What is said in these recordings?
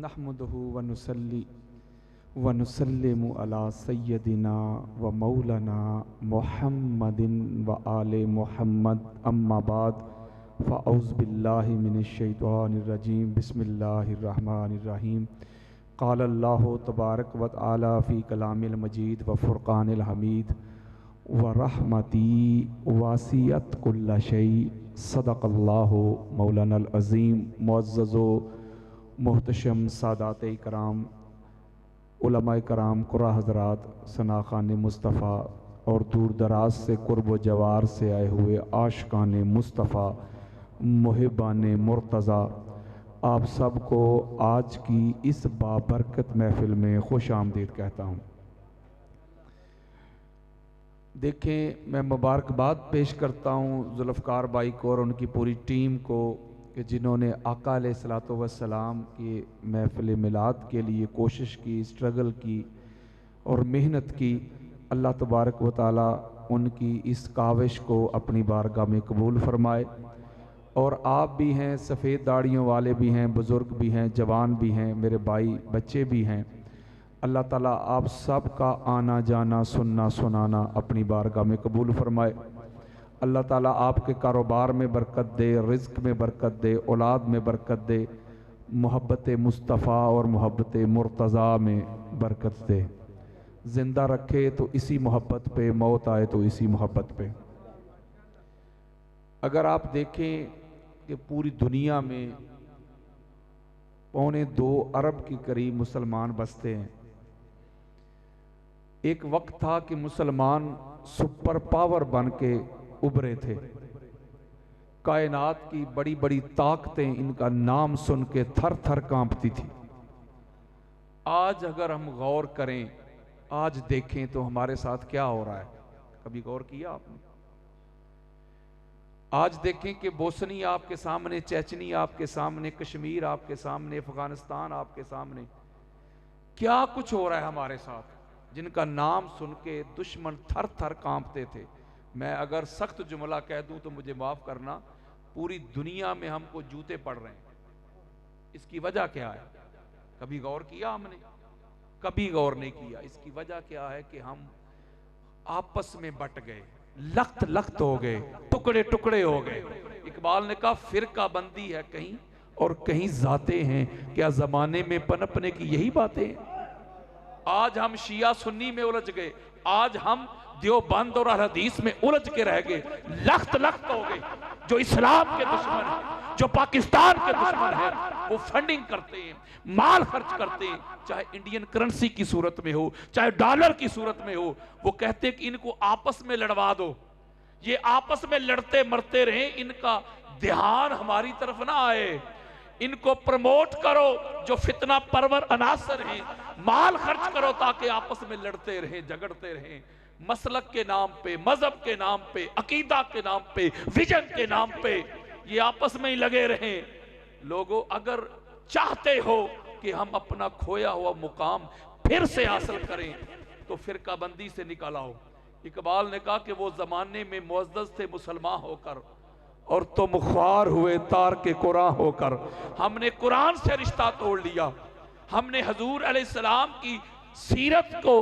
نحمدہ ونصلی ونسلم علی سیدنا و مولانا محمد و آل محمد اما بعد فاعوذ باللہ من الشیطان الرجیم بسم اللہ الرحمن الرحیم قال اللہ تبارک و تعالی فی کلام المجید و فرقان الحمید ورحمتی واسعت کل شیء صدق اللہ مولانا العظیم۔ معزز و محتشم سادات کرام، علماء کرام، قرآن حضرات، ثناخان مصطفیٰ اور دور دراز سے قرب و جوار سے آئے ہوئے عاشقان مصطفیٰ، محبان مرتضیٰ، آپ سب کو آج کی اس بابرکت محفل میں خوش آمدید کہتا ہوں۔ دیکھیں، میں مبارکباد پیش کرتا ہوں ذوالفقار بھائی کو اور ان کی پوری ٹیم کو کہ جنہوں نے آقا علیہ الصلوۃ والسلام کی محفل میلاد کے لیے کوشش کی، اسٹرگل کی اور محنت کی۔ اللہ تبارک و تعالی ان کی اس کاوش کو اپنی بارگاہ میں قبول فرمائے۔ اور آپ بھی ہیں، سفید داڑھیوں والے بھی ہیں، بزرگ بھی ہیں، جوان بھی ہیں، میرے بھائی بچے بھی ہیں۔ اللہ تعالیٰ آپ سب کا آنا جانا سننا سنانا اپنی بارگاہ میں قبول فرمائے۔ اللہ تعالیٰ آپ کے کاروبار میں برکت دے، رزق میں برکت دے، اولاد میں برکت دے، محبت مصطفیٰ اور محبت مرتضیٰ میں برکت دے، زندہ رکھے تو اسی محبت پہ، موت آئے تو اسی محبت پہ۔ اگر آپ دیکھیں کہ پوری دنیا میں 2.25 ارب کے قریب مسلمان بستے ہیں۔ ایک وقت تھا کہ مسلمان سپر پاور بن کے ابھرے تھے، کائنات کی بڑی بڑی طاقتیں ان کا نام سن کے تھر تھر کانپتی تھی۔ آج اگر ہم غور کریں، آج دیکھیں تو ہمارے ساتھ کیا ہو رہا ہے، کبھی غور کیا آپ نے؟ آج دیکھیں کہ بوسنی آپ کے سامنے، چیچنی آپ کے سامنے، کشمیر آپ کے سامنے، افغانستان آپ کے سامنے، کیا کچھ ہو رہا ہے ہمارے ساتھ، جن کا نام سن کے دشمن تھر تھر کانپتے تھے۔ میں اگر سخت جملہ کہہ دوں تو مجھے معاف کرنا، پوری دنیا میں ہم کو جوتے پڑ رہے ہیں۔ اس کی وجہ کیا ہے؟ کبھی غور کیا ہم نے؟ کبھی غور نہیں کیا۔ اس کی وجہ کیا ہے کہ ہم آپس میں بٹ گئے، لخت لخت ہو گئے، ٹکڑے ٹکڑے ہو گئے۔ اقبال نے کہا فرقہ بندی ہے کہیں اور کہیں ذاتیں ہیں، کیا زمانے میں پنپنے کی یہی باتیں ہیں؟ آج ہم شیعہ سنی میں الجھ گئے، آج ہم دیوبند اور اہل حدیث میں الجھ کے رہ گئے، لخت لخت ہو گئے۔ جو اسلام کے دشمن ہیں، جو پاکستان کے دشمن ہیں، وہ فنڈنگ کرتے ہیں، مال خرچ کرتے ہیں، چاہے انڈین کرنسی کی صورت میں ہو، چاہے ڈالر کی صورت میں ہو۔ وہ کہتے ہیں کہ ان کو آپس میں لڑوا دو، یہ آپس میں لڑتے مرتے رہیں، ان کا دھیان ہماری طرف نہ آئے، ان کو پروموٹ کرو جو فتنہ پرور عناصر ہیں، مال خرچ کرو تاکہ آپس میں لڑتے رہیں، جھگڑتے رہیں، مسلک کے نام پہ، مذہب کے نام پہ، عقیدہ کے نام پہ، ویژن کے نام پہ یہ آپس میں ہی لگے رہیں۔ لوگوں، اگر چاہتے ہو کہ ہم اپنا کھویا ہوا مقام پھر سے حاصل کریں تو فرقہ بندی سے نکل آؤ۔ اقبال نے کہا کہ وہ زمانے میں معزز تھے مسلمان ہو کر، اور تم خوار ہوئے تارک قرآن ہو کر۔ ہم نے قرآن سے رشتہ توڑ لیا، ہم نے حضور علیہ السلام کی سیرت کو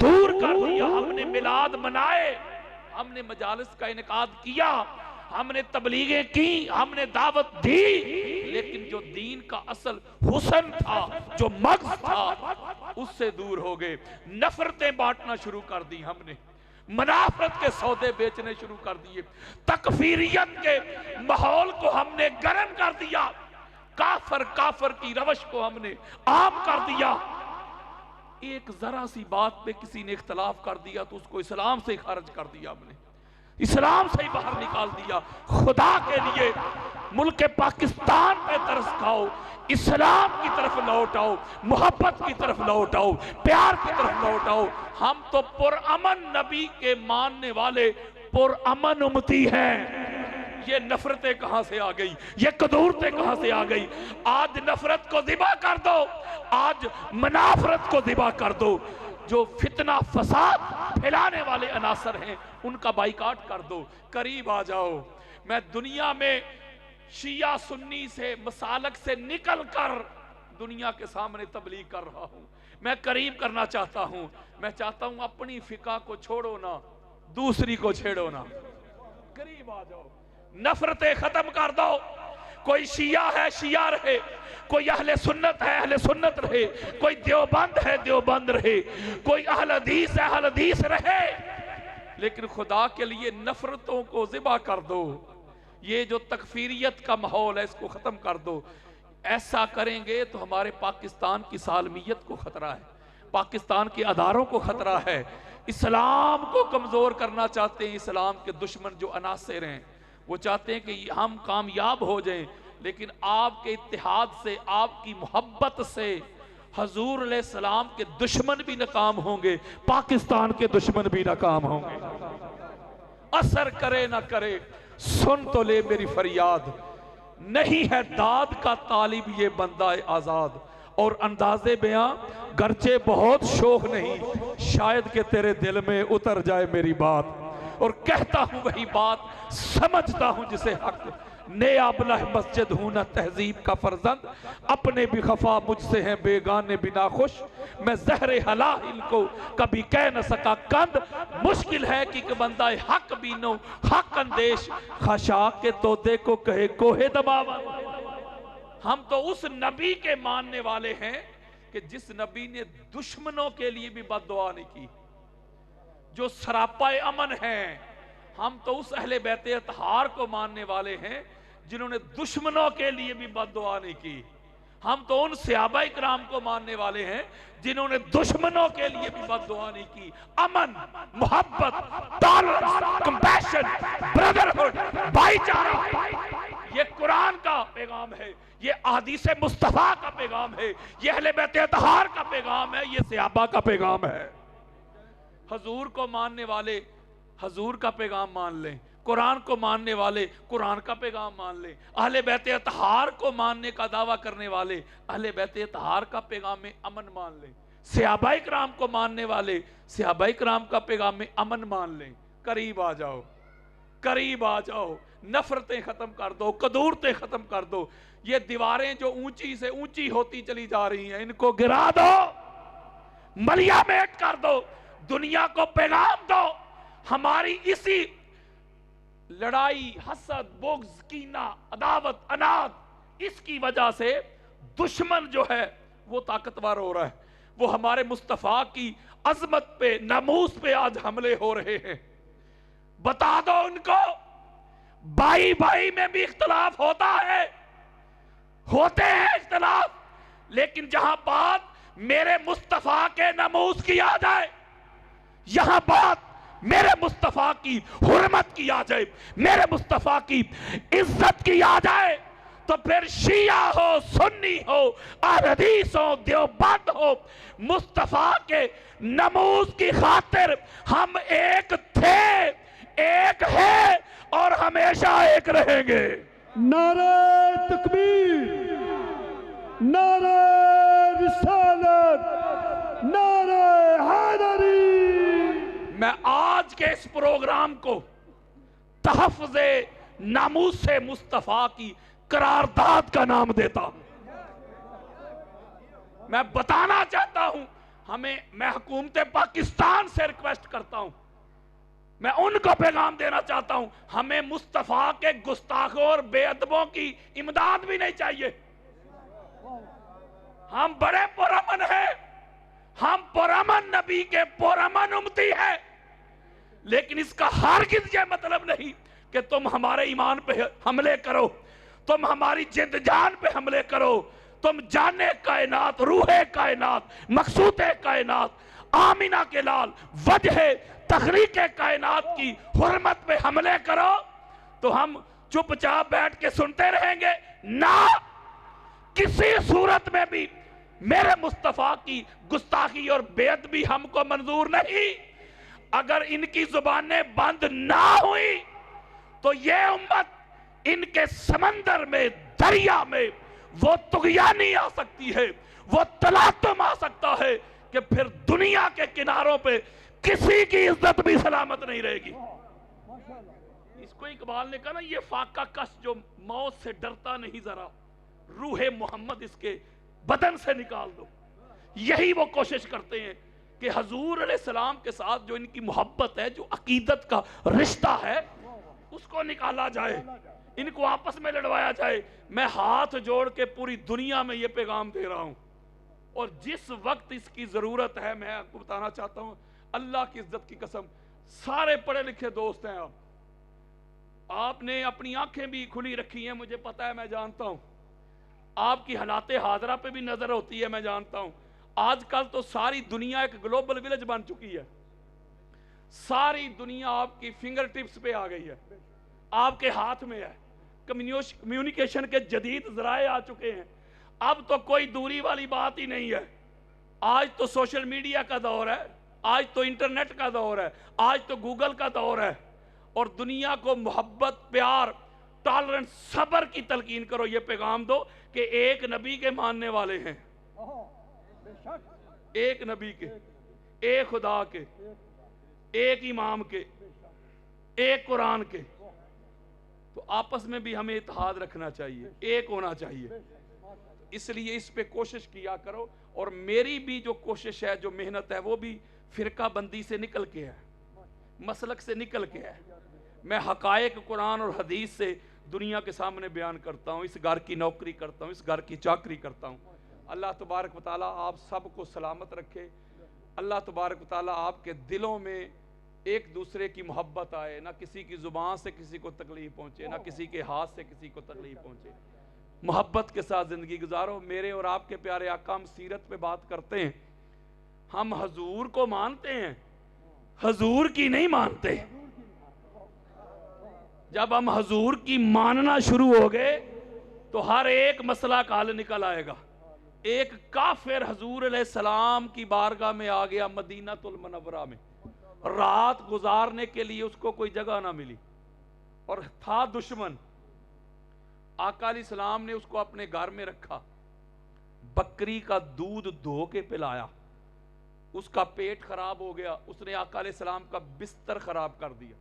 دور کر دیا، ہم نے میلاد منائے، ہم نے مجالس کا انعقاد کیا، ہم نے تبلیغیں کی، ہم نے دعوت دی، لیکن جو دین کا اصل حسن تھا، جو مغز تھا، اس سے دور ہو گئے۔ نفرتیں بانٹنا شروع کر دی ہم نے، منافرت کے سودے بیچنے شروع کر دیے، تکفیریت کے ماحول کو ہم نے گرم کر دیا، کافر کی روش کو ہم نے عام کر دیا۔ ایک ذرا سی بات پہ کسی نے اختلاف کر دیا تو اس کو اسلام سے خارج کر دیا، ہم نے اسلام سے ہی باہر نکال دیا۔ خدا کے لیے ملک پاکستان پہ ترس کھاؤ، اسلام کی طرف لوٹ آؤ، محبت کی طرف لوٹ آؤ، پیار کی طرف لوٹ آؤ۔ ہم تو پرامن نبی کے ماننے والے پرامن امتی ہیں۔ یہ نفرتیں کہاں سے آ گئی، یہ قدورتیں کہاں سے آ گئی؟ آج نفرت کو ذبح کر دو، آج منافرت کو ذبح کر دو۔ جو فتنہ فساد پھیلانے والے عناصر ہیں ان کا بائیکاٹ کر دو۔ قریب آ جاؤ۔ میں دنیا میں شیعہ سنی سے مسالک سے نکل کر دنیا کے سامنے تبلیغ کر رہا ہوں، میں قریب کرنا چاہتا ہوں، میں چاہتا ہوں اپنی فقہ کو چھوڑو نا، دوسری کو چھیڑو نا، قریب آ جاؤ، نفرتیں ختم کر دو۔ کوئی شیعہ ہے شیعہ رہے، کوئی اہل سنت ہے اہل سنت رہے، کوئی دیوبند ہے دیوبند رہے، کوئی اہل حدیث ہے اہل حدیث رہے، لیکن خدا کے لیے نفرتوں کو ذبح کر دو۔ یہ جو تکفیریت کا ماحول ہے اس کو ختم کر دو۔ ایسا کریں گے تو ہمارے پاکستان کی سالمیت کو خطرہ ہے، پاکستان کے اداروں کو خطرہ ہے۔ اسلام کو کمزور کرنا چاہتے ہیں اسلام کے دشمن جو عناصر ہیں، وہ چاہتے ہیں کہ ہم کامیاب ہو جائیں، لیکن آپ کے اتحاد سے، آپ کی محبت سے حضور علیہ السلام کے دشمن بھی ناکام ہوں گے، پاکستان کے دشمن بھی ناکام ہوں گے۔ اثر کرے نہ کرے سن تو لے میری فریاد، نہیں ہے داد کا طالب یہ بندہ آزاد، اور انداز بیاں گرچہ بہت شوق نہیں، شاید کہ تیرے دل میں اتر جائے میری بات، اور کہتا ہوں وہی بات سمجھتا ہوں جسے حق، نیا ابلہ مسجد ہوں نہ تہذیب کا فرزند، اپنے بھی خفا مجھ سے ہیں بیگانے بھی ناخوش، میں زہر حلال کو کبھی کہہ نہ سکا کند، مشکل ہے کہ بندہ حق بینو حق اندیش، خشاک کے طوطے کو کہے کوہ دماوند۔ ہم تو اس نبی کے ماننے والے ہیں کہ جس نبی نے دشمنوں کے لیے بھی بد دعا نہیں کی، جو سراپا امن ہیں۔ ہم تو اس اہل بیت اطہار کو ماننے والے ہیں جنہوں نے دشمنوں کے لیے بھی بد دعا نہیں کی۔ ہم تو ان صحابہ اکرام کو ماننے والے ہیں جنہوں نے دشمنوں کے لیے بھی بد دعا نہیں کی۔ امن، محبت، ٹالرنس، کمپیشن، برادرہڈ، بھائی چارہ، یہ قرآن کا پیغام ہے، یہ احادیث مصطفیٰ کا پیغام ہے، یہ اہل بیت اطہار کا پیغام ہے، یہ صحابہ کا پیغام ہے۔ حضور کو ماننے والے حضور کا پیغام مان لیں، قرآن کو ماننے والے قرآن کا پیغام مان لیں، اہل بیت اطہار کو ماننے کا دعویٰ کرنے والے اہل بیت اطہار کا پیغام امن مان لیں، صحابہ اکرام کو ماننے والے صحابہ اکرام کا پیغام امن مان لیں۔ قریب آ جاؤ، قریب آ جاؤ، نفرتیں ختم کر دو، قدورتیں ختم کر دو۔ یہ دیواریں جو اونچی سے اونچی ہوتی چلی جا رہی ہیں، ان کو گرا دو، ملیا میٹ کر دو، دنیا کو پیغام دو۔ ہماری اسی لڑائی، حسد، بغض، کینہ، عداوت، اناد، اس کی وجہ سے دشمن جو ہے وہ طاقتور ہو رہا ہے، وہ ہمارے مصطفیٰ کی عظمت پہ، ناموس پہ آج حملے ہو رہے ہیں۔ بتا دو ان کو، بھائی بھائی میں بھی اختلاف ہوتا ہے، ہوتے ہیں اختلاف، لیکن جہاں بات میرے مصطفیٰ کے ناموس کی آ جائے، یہاں بات میرے مصطفیٰ کی حرمت کی آ جائے، میرے مصطفیٰ کی عزت کی آ جائے، تو پھر شیعہ ہو، سنی ہو، اہل حدیث ہو، دیوبند ہو، مصطفیٰ کے ناموس کی خاطر ہم ایک تھے، ایک ہے اور ہمیشہ ایک رہیں گے۔ نعرہ تکبیر، نعرہ رسالت، نعرہ حیدری۔ میں آج کے اس پروگرام کو تحفظ ناموس مصطفیٰ کی قرارداد کا نام دیتا ہوں۔ میں بتانا چاہتا ہوں، میں حکومت پاکستان سے ریکویسٹ کرتا ہوں، میں ان کو پیغام دینا چاہتا ہوں، ہمیں مصطفیٰ کے گستاخوں اور بے ادبوں کی امداد بھی نہیں چاہیے۔ ہم بڑے پرامن ہیں، ہم پرامن نبی کے پرامن امتی ہیں، لیکن اس کا ہرگز یہ مطلب نہیں کہ تم ہمارے ایمان پہ حملے کرو، تم ہماری جد جان پہ حملے کرو، تم جان کائنات، روح کائنات، مقصود کائنات، آمینہ کے لال، وجہ تخلیق کائنات کی حرمت پہ حملے کرو تو ہم چپ چاپ بیٹھ کے سنتے رہیں گے؟ نہ، کسی صورت میں بھی میرے مصطفیٰ کی گستاخی اور بے ادبی ہم کو منظور نہیں۔ اگر ان کی زبانیں بند نہ ہوئی تو یہ امت ان کے سمندر میں، دریا میں وہ طغیانی آ سکتی ہے، وہ تلاطم آ سکتا ہے کہ پھر دنیا کے کناروں پہ کسی کی عزت بھی سلامت نہیں رہے گی۔ اس کو اقبال نے کہا نا، یہ فاقہ کس جو موت سے ڈرتا نہیں ذرا، روح محمد اس کے بدن سے نکال دو. یہی وہ کوشش کرتے ہیں کہ حضور علیہ السلام کے ساتھ جو ان کی محبت ہے, جو عقیدت کا رشتہ ہے, اس کو نکالا جائے, ان کو آپس میں لڑوایا جائے. میں ہاتھ جوڑ کے پوری دنیا میں یہ پیغام دے رہا ہوں, اور جس وقت اس کی ضرورت ہے, میں آپ کو بتانا چاہتا ہوں, اللہ کی عزت کی قسم, سارے پڑھے لکھے دوست ہیں آپ نے اپنی آنکھیں بھی کھلی رکھی ہیں, مجھے پتا ہے, میں جانتا ہوں, آپ کی حالات حاضرہ پہ بھی نظر ہوتی ہے, میں جانتا ہوں. آج کل تو ساری دنیا ایک گلوبل ویلیج بن چکی ہے, ساری دنیا آپ کی فنگر ٹپس پہ آ گئی ہے, آپ کے ہاتھ میں ہے. کمیونیکیشن کے جدید ذرائع آ چکے ہیں, اب تو کوئی دوری والی بات ہی نہیں ہے. آج تو سوشل میڈیا کا دور ہے, آج تو انٹرنیٹ کا دور ہے, آج تو گوگل کا دور ہے, اور دنیا کو محبت, پیار, ٹالرنس, صبر کی تلقین کرو. یہ پیغام دو کہ ایک نبی کے ماننے والے ہیں, ایک نبی کے, ایک خدا کے, ایک امام کے, ایک قرآن کے. تو آپس میں بھی ہمیں اتحاد رکھنا چاہیے, ایک ہونا چاہیے. اس لیے اس پہ کوشش کیا کرو, اور میری بھی جو کوشش ہے, جو محنت ہے, وہ بھی فرقہ بندی سے نکل کے ہے, مسلک سے نکل کے ہے. میں حقائق قرآن اور حدیث سے دنیا کے سامنے بیان کرتا ہوں, اس گھر کی نوکری کرتا ہوں, اس گھر کی چاکری کرتا ہوں. اللہ تبارک و تعالیٰ آپ سب کو سلامت رکھے. اللہ تبارک و تعالیٰ آپ کے دلوں میں ایک دوسرے کی محبت آئے, نہ کسی کی زبان سے کسی کو تکلیف پہنچے, نہ کسی کے ہاتھ سے کسی کو تکلیف پہنچے. محبت کے ساتھ زندگی گزارو. میرے اور آپ کے پیارے آقا, ہم سیرت پہ بات کرتے ہیں, ہم حضور کو مانتے ہیں, حضور کی نہیں مانتے. جب ہم حضور کی ماننا شروع ہو گئے تو ہر ایک مسئلہ کا حل نکل آئے گا. ایک کافر حضور علیہ السلام کی بارگاہ میں آ گیا مدینہ المنورہ میں, رات گزارنے کے لیے اس کو کوئی جگہ نہ ملی, اور تھا دشمن. آقا علیہ السلام نے اس کو اپنے گھر میں رکھا, بکری کا دودھ دھو کے پلایا, اس کا پیٹ خراب ہو گیا, اس نے آقا علیہ السلام کا بستر خراب کر دیا,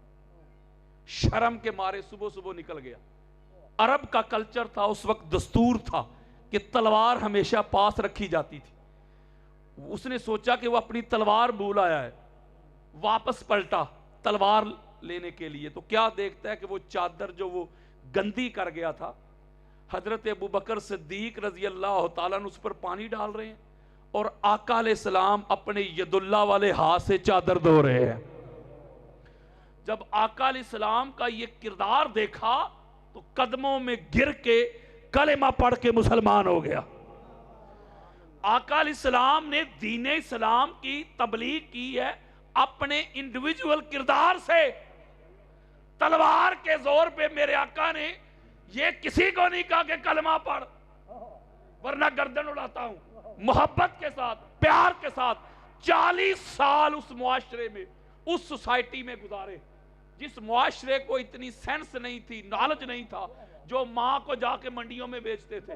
شرم کے مارے صبح صبح نکل گیا. عرب کا کلچر تھا اس وقت, دستور تھا کہ تلوار ہمیشہ پاس رکھی جاتی تھی. اس نے سوچا کہ وہ اپنی تلوار بھول آیا ہے, واپس پلٹا تلوار لینے کے لیے, تو کیا دیکھتا ہے کہ وہ چادر جو وہ گندی کر گیا تھا, حضرت ابو بکر صدیق رضی اللہ تعالیٰ عنہ اس پر پانی ڈال رہے ہیں, اور آقا علیہ السلام اپنے ید اللہ والے ہاتھ سے چادر دھو رہے ہیں. جب آقا علیہ السلام کا یہ کردار دیکھا تو قدموں میں گر کے کلمہ پڑھ کے مسلمان ہو گیا. آقا علیہ السلام نے دین اسلام کی تبلیغ کی ہے اپنے انڈیویجول کردار سے. تلوار کے زور پہ میرے آقا نے یہ کسی کو نہیں کہا کہ کلمہ پڑھ, ورنہ گردن اڑاتا ہوں. محبت کے ساتھ, پیار کے ساتھ 40 سال اس معاشرے میں, اس سوسائٹی میں گزارے جس معاشرے کو اتنی سینس نہیں تھی, نالج نہیں تھا, جو ماں کو جا کے منڈیوں میں بیچتے تھے,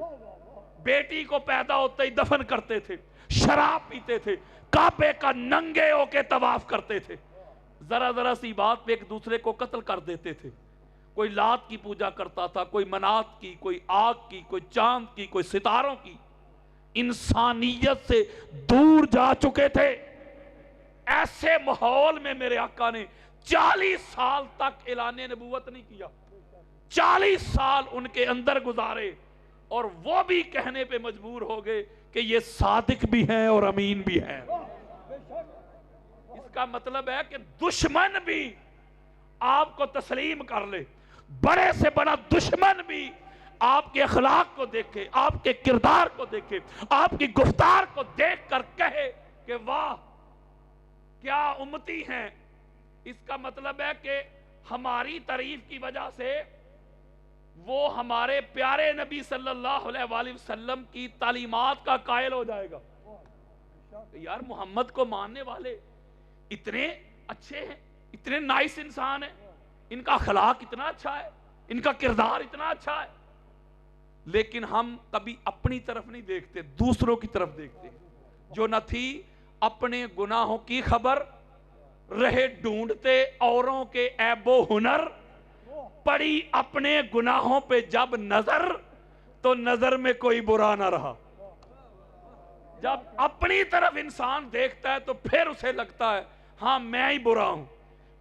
بیٹی کو پیدا ہوتے ہی دفن کرتے تھے, شراب پیتے تھے, کعبے کا ننگے ہو کے طواف کرتے تھے, ذرا ذرا سی بات پہ ایک دوسرے کو قتل کر دیتے تھے. کوئی لات کی پوجا کرتا تھا, کوئی منات کی, کوئی آگ کی, کوئی چاند کی, کوئی ستاروں کی. انسانیت سے دور جا چکے تھے. ایسے ماحول میں میرے آقا نے 40 سال تک اعلان نبوت نہیں کیا, 40 سال ان کے اندر گزارے, اور وہ بھی کہنے پہ مجبور ہو گئے کہ یہ صادق بھی ہیں اور امین بھی ہیں. اس کا مطلب ہے کہ دشمن بھی آپ کو تسلیم کر لے, بڑے سے بڑا دشمن بھی آپ کے اخلاق کو دیکھے, آپ کے کردار کو دیکھے, آپ کی گفتار کو دیکھ کر کہے کہ واہ کیا امتی ہیں. اس کا مطلب ہے کہ ہماری تعریف کی وجہ سے وہ ہمارے پیارے نبی صلی اللہ علیہ وآلہ وسلم کی تعلیمات کا قائل ہو جائے گا. یار محمد کو ماننے والے اتنے اچھے ہیں, اتنے نائس انسان ہیں, ان کا اخلاق اتنا اچھا ہے, ان کا کردار اتنا اچھا ہے, لیکن ہم کبھی اپنی طرف نہیں دیکھتے, دوسروں کی طرف دیکھتے. جو نہ تھی اپنے گناہوں کی خبر, رہے ڈھونڈتے اوروں کے عیب و ہنر, پڑی اپنے گناہوں پہ جب نظر تو نظر میں کوئی برا نہ رہا. جب اپنی طرف انسان دیکھتا ہے تو پھر اسے لگتا ہے ہاں میں ہی برا ہوں.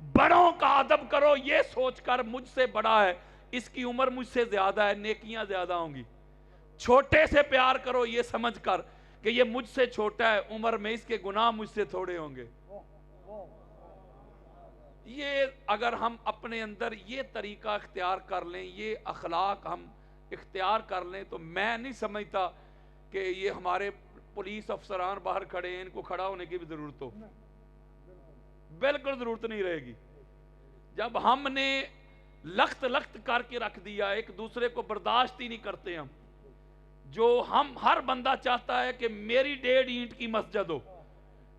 بڑوں کا ادب کرو یہ سوچ کر مجھ سے بڑا ہے, اس کی عمر مجھ سے زیادہ ہے, نیکیاں زیادہ ہوں گی. چھوٹے سے پیار کرو یہ سمجھ کر کہ یہ مجھ سے چھوٹا ہے, عمر میں اس کے گناہ مجھ سے تھوڑے ہوں گے. یہ اگر ہم اپنے اندر یہ طریقہ اختیار کر لیں, یہ اخلاق ہم اختیار کر لیں, تو میں نہیں سمجھتا کہ یہ ہمارے پولیس افسران باہر کھڑے ہیں ان کو کھڑا ہونے کی بھی ضرورت ہو. بالکل ضرورت نہیں رہے گی. جب ہم نے لخت لخت کر کے رکھ دیا, ایک دوسرے کو برداشت ہی نہیں کرتے ہم, جو ہم ہر بندہ چاہتا ہے کہ میری 1.5 اینٹ کی مسجد ہو,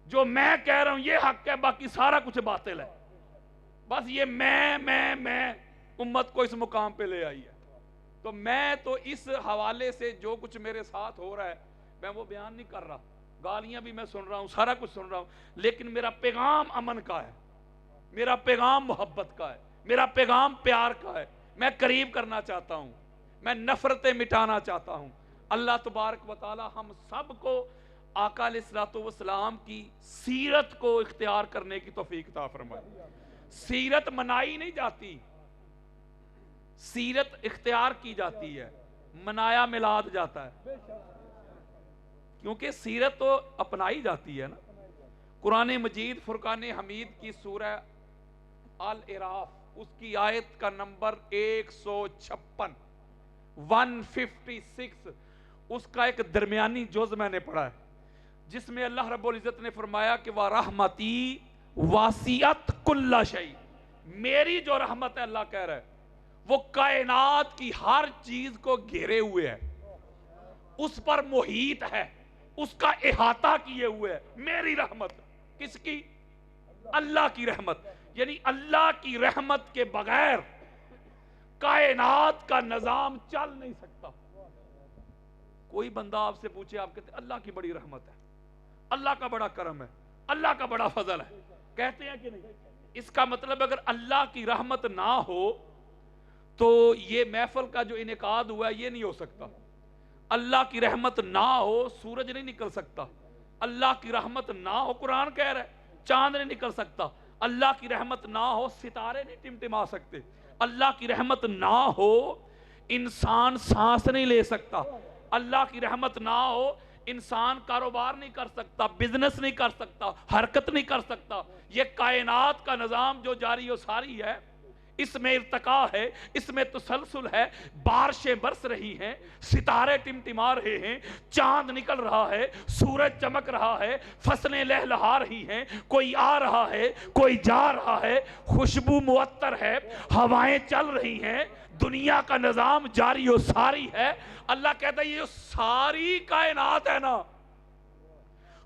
جو میں کہہ رہا ہوں یہ حق ہے, باقی سارا کچھ باطل ہے. بس یہ میں امت کو اس مقام پہ لے آئی ہے. تو میں تو اس حوالے سے جو کچھ میرے ساتھ ہو رہا ہے میں وہ بیان نہیں کر رہا, گالیاں بھی میں سن رہا ہوں, سارا کچھ سن رہا ہوں, لیکن میرا پیغام امن کا ہے, میرا پیغام محبت کا ہے, میرا پیغام پیار کا ہے. میں قریب کرنا چاہتا ہوں, میں نفرتیں مٹانا چاہتا ہوں. اللہ تبارک و تعالی ہم سب کو آقا علیہ الصلوۃ والسلام کی سیرت کو اختیار کرنے کی توفیق عطا فرمائے. سیرت منائی نہیں جاتی, سیرت اختیار کی جاتی ہے, منایا میلاد جاتا ہے, کیونکہ سیرت تو اپنائی جاتی ہے نا. قرآن مجید فرقان حمید کی سورہ الاعراف اس کی آیت کا نمبر 156 156, اس کا ایک درمیانی جز میں نے پڑھا ہے, جس میں اللہ رب العزت نے فرمایا کہ وَرَحْمَتِي وَاسِعَتْ كُلَّ شَيْءٍ, میری جو رحمت ہے اللہ کہہ رہا ہے وہ کائنات کی ہر چیز کو گھیرے ہوئے ہے, اس پر محیط ہے, اس کا احاطہ کیے ہوئے ہے. میری رحمت کس کی؟ اللہ کی رحمت. یعنی اللہ کی رحمت کے بغیر کائنات کا نظام چل نہیں سکتا. کوئی بندہ آپ سے پوچھے, آپ کہتے ہیں اللہ کی بڑی رحمت ہے, اللہ کا بڑا کرم ہے, اللہ کا بڑا فضل ہے, کہتے ہیں کہ نہیں؟ اس کا مطلب اگر اللہ کی رحمت نہ ہو تو یہ محفل کا جو انعقاد ہوا ہے یہ نہیں ہو سکتا. اللہ کی رحمت نہ ہو سورج نہیں نکل سکتا, اللہ کی رحمت نہ ہو قرآن کہہ رہا ہے چاند نہیں نکل سکتا, اللہ کی رحمت نہ ہو ستارے نہیں ٹمٹما سکتے, اللہ کی رحمت نہ ہو انسان سانس نہیں لے سکتا, اللہ کی رحمت نہ ہو انسان کاروبار نہیں کر سکتا, بزنس نہیں کر سکتا, حرکت نہیں کر سکتا. یہ کائنات کا نظام جو جاری و ساری ہے, اس میں ارتقاء ہے, اس میں تسلسل ہے, بارشیں برس رہی ہیں, ستارے ٹمٹما رہے ہیں, چاند نکل رہا ہے, سورج چمک رہا ہے, فصلیں لہلہا رہی ہیں, کوئی آ رہا ہے, کوئی جا رہا ہے, خوشبو معطر ہے, ہوائیں چل رہی ہیں, دنیا کا نظام جاری و ساری ہے. اللہ کہتا ہے یہ جو ساری کائنات ہے نا,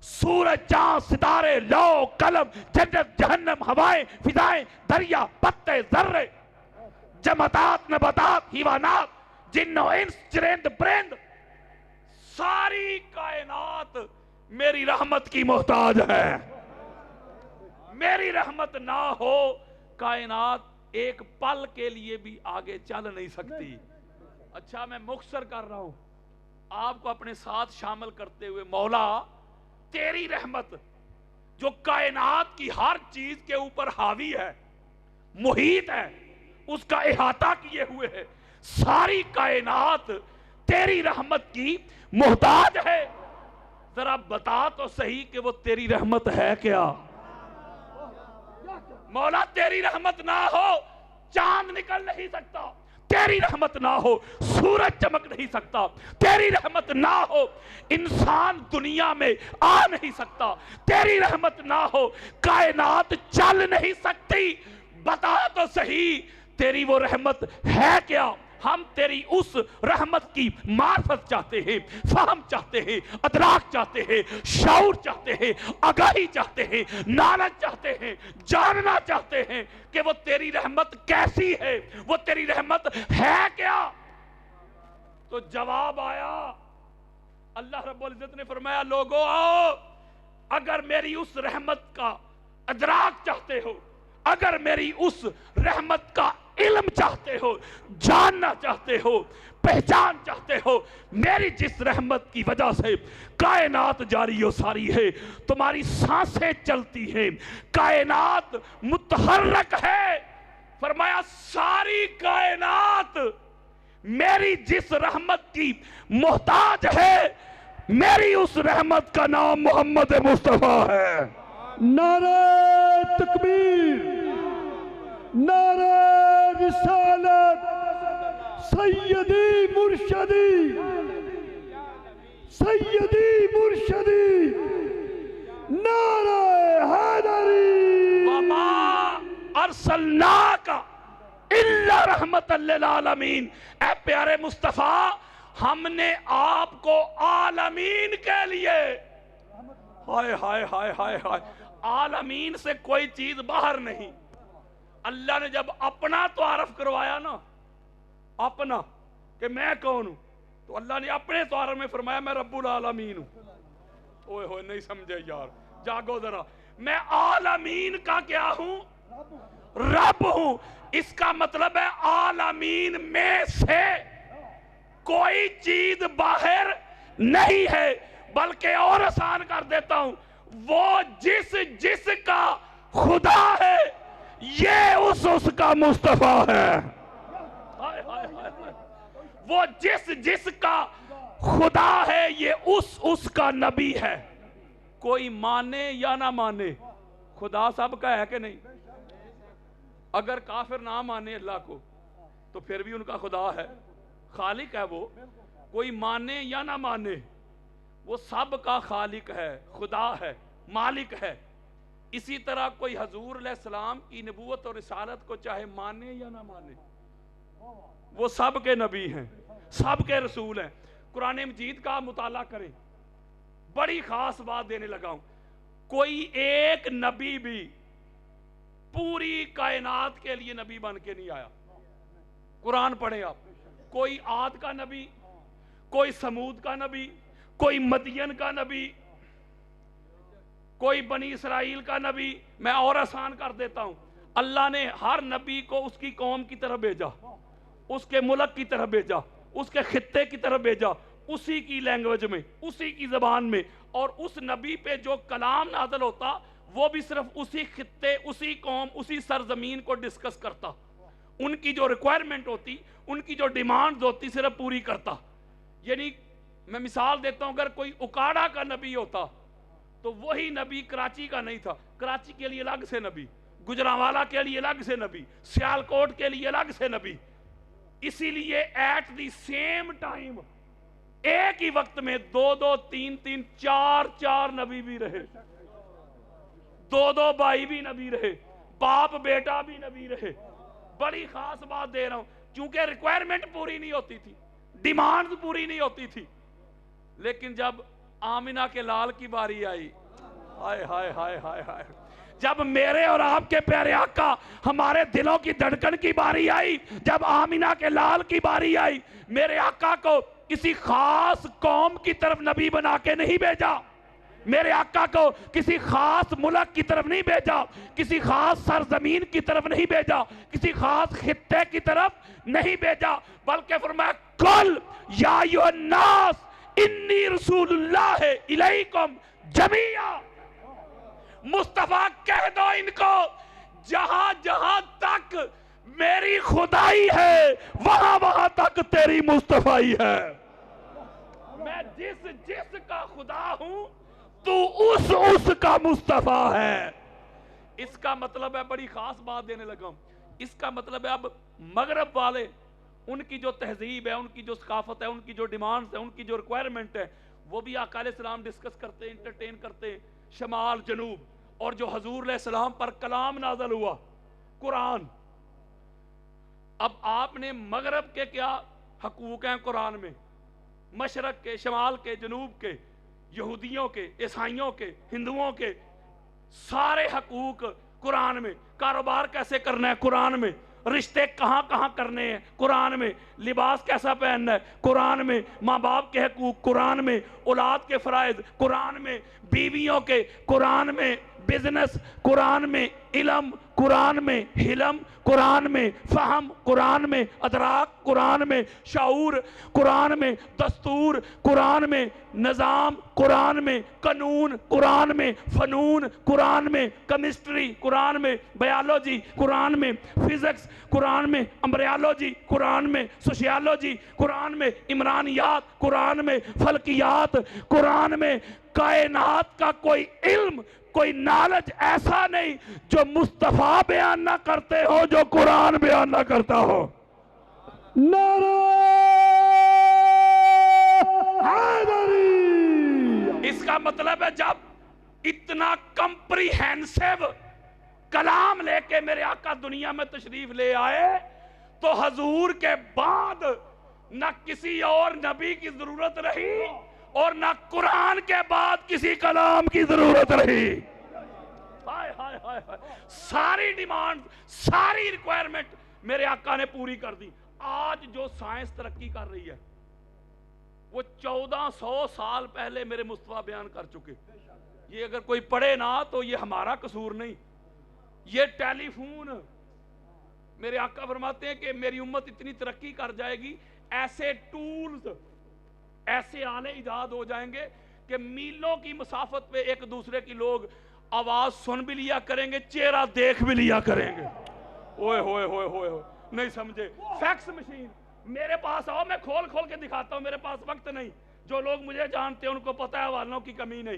سورج, چاند, ستارے, لو, قلم, جنت, جہنم, ہوائیں, فضائیں, دریا, پتے, ذرے, جمادات, نباتات, حیوانات, جن و انس, چرند, پرند, ساری کائنات میری رحمت کی محتاج ہے. میری رحمت نہ ہو کائنات ایک پل کے لیے بھی آگے چل نہیں سکتی. اچھا میں مختصر کر رہا ہوں آپ کو اپنے ساتھ شامل کرتے ہوئے, مولا تیری رحمت جو کائنات کی ہر چیز کے اوپر حاوی ہے, محیط ہے, اس کا احاطہ کیے ہوئے ہے, ساری کائنات تیری رحمت کی محتاج ہے. ذرا بتا تو صحیح کہ وہ تیری رحمت ہے کیا؟ مولا تیری رحمت نہ ہو چاند نکل نہیں سکتا, تیری رحمت نہ ہو سورج چمک نہیں سکتا, تیری رحمت نہ ہو انسان دنیا میں آ نہیں سکتا, تیری رحمت نہ ہو کائنات چل نہیں سکتی. بتا تو صحیح تیری وہ رحمت ہے کیا؟ ہم تیری اس رحمت کی معرفت چاہتے ہیں, فہم چاہتے ہیں, ادراک چاہتے ہیں, شعور چاہتے ہیں, آگاہی چاہتے ہیں, نالج چاہتے ہیں, جاننا چاہتے ہیں کہ وہ تیری رحمت کیسی ہے, وہ تیری رحمت ہے کیا؟ تو جواب آیا, اللہ رب العزت نے فرمایا لوگو آؤ, اگر میری اس رحمت کا ادراک چاہتے ہو, اگر میری اس رحمت کا علم چاہتے ہو، جاننا چاہتے ہو، پہچان چاہتے ہو، میری جس رحمت کی وجہ سے کائنات جاری و ساری ہے، تمہاری سانسیں چلتی ہیں، کائنات متحرک ہے، فرمایا ساری کائنات میری جس رحمت کی محتاج ہے، میری اس رحمت کا نام محمد مصطفیٰ ہے۔ نعرہ تکبیر، نعرہ رسالت، سیدی مرشدی، سیدی مرشدی، نعرہ حیدری۔ وما ارسلناک الا رحمت للعالمین، اے پیارے مصطفیٰ، ہم نے آپ کو عالمین کے لیے، ہائے ہائے ہائے ہائے ہائے، عالمین سے کوئی چیز باہر نہیں۔ اللہ نے جب اپنا تعارف کروایا نا، اپنا کہ میں کون ہوں، تو اللہ نے اپنے تعارف میں فرمایا میں رب العالمین ہوں۔ اوئے ہوئے نہیں سمجھے یار، جاگو ذرا، میں عالمین کا کیا ہوں؟ رب ہوں۔ اس کا مطلب ہے عالمین میں سے کوئی چیز باہر نہیں ہے، بلکہ اور آسان کر دیتا ہوں، وہ جس کا خدا ہے یہ اس کا مصطفیٰ ہے۔ وہ جس کا خدا ہے یہ اس کا نبی ہے۔ کوئی مانے یا نہ مانے، خدا سب کا ہے کہ نہیں؟ اگر کافر نہ مانے اللہ کو تو پھر بھی ان کا خدا ہے، خالق ہے وہ، کوئی مانے یا نہ مانے وہ سب کا خالق ہے، خدا ہے، مالک ہے۔ اسی طرح کوئی حضور علیہ السلام کی نبوت اور رسالت کو چاہے مانے یا نہ مانے، وہ سب کے نبی ہیں، سب کے رسول ہیں۔ قرآن مجید کا مطالعہ کریں، بڑی خاص بات دینے لگا ہوں، کوئی ایک نبی بھی پوری کائنات کے لیے نبی بن کے نہیں آیا۔ قرآن پڑھیں آپ، کوئی عاد کا نبی، کوئی سمود کا نبی، کوئی مدین کا نبی، کوئی بنی اسرائیل کا نبی۔ میں اور آسان کر دیتا ہوں، اللہ نے ہر نبی کو اس کی قوم کی طرف بھیجا، اس کے ملک کی طرف بھیجا، اس کے خطے کی طرف بھیجا، اسی کی لینگویج میں، اسی کی زبان میں، اور اس نبی پہ جو کلام نازل ہوتا وہ بھی صرف اسی خطے، اسی قوم، اسی سرزمین کو ڈسکس کرتا، ان کی جو ریکوائرمنٹ ہوتی، ان کی جو ڈیمانڈز ہوتی صرف پوری کرتا۔ یعنی میں مثال دیتا ہوں، اگر کوئی اکاڑا کا نبی ہوتا تو وہی نبی کراچی کا نہیں تھا، کراچی کے لیے الگ سے نبی، گجرانوالہ کے لیے الگ سے نبی، سیالکوٹ کے لیے الگ سے نبی۔ اسی لیے ایٹ دی سیم ٹائم ایک ہی وقت میں دو تین چار نبی بھی رہے، دو بھائی بھی نبی رہے، باپ بیٹا بھی نبی رہے۔ بڑی خاص بات دے رہا ہوں، کیونکہ ریکوائرمنٹ پوری نہیں ہوتی تھی، ڈیمانڈ پوری نہیں ہوتی تھی، لیکن جب آمنہ کے لال کی باری آئی، ہائے ہائے ہائے ہائے ہائے، جب میرے اور آپ کے پیارے آقا ہمارے دلوں کی دھڑکن کی باری آئی، جب آمنہ کے لال کی باری آئی، میرے آقا کو کسی خاص قوم کی طرف نبی بنا کے نہیں بھیجا، میرے آقا کو کسی خاص ملک کی طرف نہیں بھیجا، کسی خاص سرزمین کی طرف نہیں بھیجا، کسی خاص خطے کی طرف نہیں بھیجا، بلکہ فرمایا قل یا ایھا الناس انی رسول اللہ الیکم جمیعا۔ مصطفیٰ کہہ دو ان کو، جہاں جہاں تک میری خدائی ہے وہاں وہاں تک تیری مصطفیٰ ہے۔ میں جس کا خدا ہوں تو اس کا مصطفیٰ ہے۔ اس کا مطلب ہے، بڑی خاص بات دینے لگا ہوں، اس کا مطلب ہے اب مغرب والے، ان کی جو تہذیب ہے، ان کی جو ثقافت ہے، ان کی جو ڈیمانڈز ہے، ان کی جو ریکوائرمنٹ ہے، وہ بھی آقا علیہ السلام ڈسکس کرتے ہیں، انٹرٹین کرتے ہیں، شمال جنوب۔ اور جو حضور علیہ السلام پر کلام نازل ہوا، قرآن، اب آپ نے مغرب کے کیا حقوق ہیں قرآن میں، مشرق کے، شمال کے، جنوب کے، یہودیوں کے، عیسائیوں کے، ہندوؤں کے، سارے حقوق قرآن میں۔ کاروبار کیسے کرنا ہے قرآن میں، رشتے کہاں کہاں کرنے ہیں قرآن میں، لباس کیسا پہننا ہے قرآن میں، ماں باپ کے حقوق قرآن میں، اولاد کے فرائض قرآن میں، بیویوں کے قرآن میں، بزنس قرآن میں، علم قرآن میں، حلم قرآن میں، فہم قرآن میں، ادراک قرآن میں، شعور قرآن میں، دستور قرآن میں، نظام قرآن میں، قانون قرآن میں، فنون قرآن میں، کیمسٹری قرآن میں، بایولوجی قرآن میں، فزکس قرآن میں، امبریالوجی قرآن میں، سوشیالوجی قرآن میں، عمرانیات قرآن میں، فلکیات قرآن میں۔ کائنات کا کوئی علم، کوئی نالج ایسا نہیں جو مصطفیٰ بیان نہ کرتے ہو، جو قرآن بیان نہ کرتا ہو۔ نعرہ حیدری۔ اس کا مطلب ہے جب اتنا کمپریہنسو کلام لے کے میرے آقا دنیا میں تشریف لے آئے تو حضور کے بعد نہ کسی اور نبی کی ضرورت رہی اور نہ قرآن کے بعد کسی کلام کی ضرورت رہی۔ ساری ڈیمانڈ، ساری ریکوائرمنٹ میرے آقا نے پوری کر دی۔ آج جو سائنس ترقی کر رہی ہے وہ 1400 سال پہلے میرے مصطفیٰ بیان کر چکے۔ یہ اگر کوئی پڑھے نہ تو یہ ہمارا قصور نہیں۔ یہ ٹیلی فون، میرے آقا فرماتے ہیں کہ میری امت اتنی ترقی کر جائے گی، ایسے ٹولز، ایسے آلے ایجاد ہو جائیں گے کہ میلوں کی مسافت پہ ایک دوسرے کی لوگ آواز سن بھی لیا کریں گے، چہرہ دیکھ بھی لیا کریں گے۔ اوئے ہوئے ہوئے ہوئے ہوئے، نہیں سمجھے؟ فیکس مشین میرے پاس آؤ، میں کھول کھول کے دکھاتا ہوں، میرے پاس وقت نہیں۔ جو لوگ مجھے جانتے ہیں ان کو پتہ ہے حوالوں کی کمی نہیں۔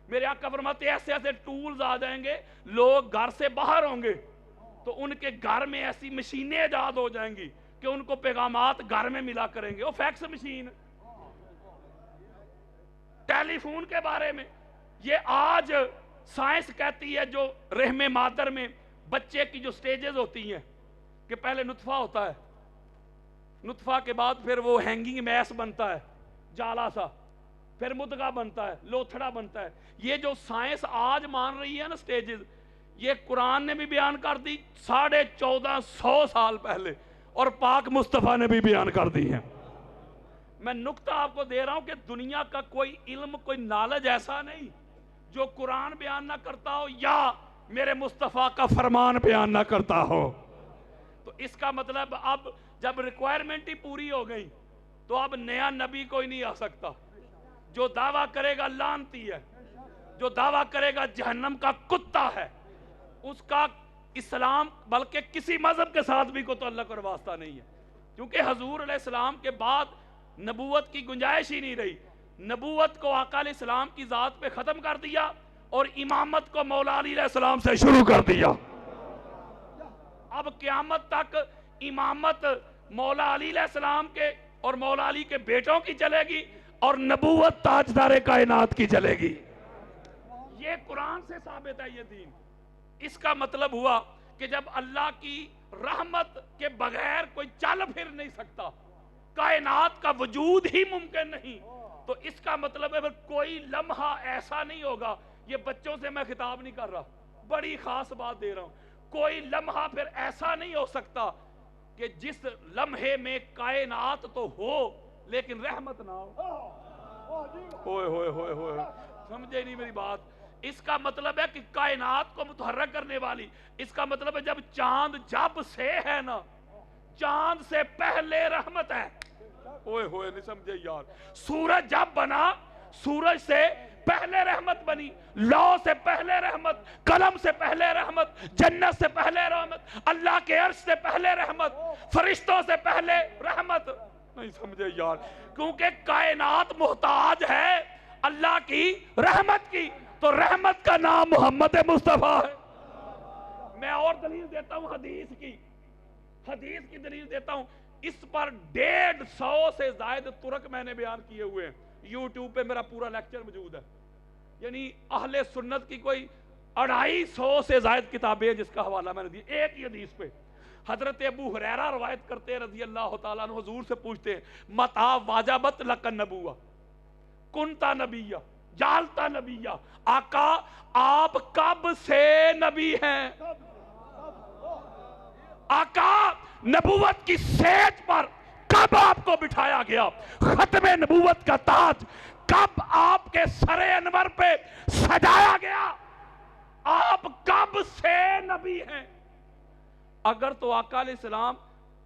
میرے آقا فرماتے ہیں ایسے ایسے ٹولز آ جائیں گے، لوگ گھر سے باہر ہوں گے تو ان کے گھر میں ایسی مشینیں ایجاد ہو جائیں گی کہ ان کو پیغامات گھر میں ملا کریں گے۔ وہ فیکس مشین، ٹیلی فون کے بارے میں یہ آج سائنس کہتی ہے جو رحم مادر میں بچے کی جو سٹیجز ہوتی ہیں کہ پہلے نطفہ ہوتا ہے، نطفہ کے بعد پھر وہ ہینگنگ میس بنتا ہے جالا سا، پھر مدغہ بنتا ہے، لوتھڑا بنتا ہے۔ یہ جو سائنس آج مان رہی ہے نا سٹیجز، یہ قرآن نے بھی بیان کر دی 1450 سال پہلے اور پاک مصطفیٰ نے بھی بیان کر دی ہیں۔ میں نقطہ آپ کو دے رہا ہوں کہ دنیا کا کوئی علم، کوئی نالج ایسا نہیں جو قرآن بیان نہ کرتا ہو یا میرے مصطفیٰ کا فرمان بیان نہ کرتا ہو۔ تو اس کا مطلب اب جب ریکوائرمنٹ ہی پوری ہو گئی تو اب نیا نبی کوئی نہیں آ سکتا۔ جو دعویٰ کرے گا لعنتی ہے، جو دعویٰ کرے گا جہنم کا کتا ہے، اس کا اسلام بلکہ کسی مذہب کے ساتھ بھی کوئی تعلق اور واسطہ نہیں ہے، کیونکہ حضور علیہ السلام کے بعد نبوت کی گنجائش ہی نہیں رہی۔ نبوت کو آقا علیہ السلام کی ذات پہ ختم کر دیا اور امامت کو مولا علی علیہ السلام سے شروع کر دیا۔ اب قیامت تک امامت مولا علی علیہ السلام کے اور مولا علی کے بیٹوں کی چلے گی اور نبوت تاجدار کائنات کی چلے گی۔ یہ قرآن سے ثابت ہے یہ دین۔ اس کا مطلب ہوا کہ جب اللہ کی رحمت کے بغیر کوئی چل پھر نہیں سکتا، کائنات کا وجود ہی ممکن نہیں، تو اس کا مطلب ہے کوئی لمحہ ایسا نہیں ہوگا۔ یہ بچوں سے میں خطاب نہیں کر رہا، بڑی خاص بات دے رہا ہوں۔ کوئی لمحہ پھر ایسا نہیں ہو سکتا کہ جس لمحے میں کائنات تو ہو لیکن رحمت نہ ہو۔ ہوئے ہوئے ہوئے ہوئے، سمجھے نہیں میری بات؟ اس کا مطلب ہے کہ کائنات کو متحرک کرنے والی، اس کا مطلب ہے جب چاند جب سے ہے نا، چاند سے پہلے رحمت ہے۔ اوئے ہوئے نہیں سمجھے یار؟ سورج جب بنا، سورج سے پہلے رحمت بنی، لو سے پہلے رحمت، قلم سے پہلے رحمت، جنت سے پہلے رحمت، اللہ کے عرش سے پہلے رحمت، فرشتوں سے پہلے رحمت۔ نہیں سمجھے یار؟ کیونکہ کائنات محتاج ہے اللہ کی رحمت کی، تو رحمت کا نام محمد مصطفیٰ ہے۔ میں اور دلیل دیتا ہوں حدیث کی دلیل دیتا ہوں۔ اس پر 150 سے زائد ترک میں نے بیان کیے ہوئے ہیں، یوٹیوب پہ میرا پورا لیکچر موجود ہے۔ یعنی اہل سنت کی کوئی 250 سے زائد کتابیں ہیں جس کا حوالہ میں نے دی ایک ہی حدیث پہ۔ حضرت ابو ہریرہ روایت کرتے ہیں رضی اللہ تعالیٰ عنہ، حضور سے پوچھتے ہیں متا واجبت لک النبوہ کنتا نبیہ جالتا نبیہ، آقا آپ کب سے نبی ہیں؟ آقا نبوت کی سیج پر کب آپ کو بٹھایا گیا؟ ختم نبوت کا تاج کب آپ کے سر انور پہ سجایا گیا؟ آپ کب سے نبی ہیں؟ اگر تو آقا علیہ السلام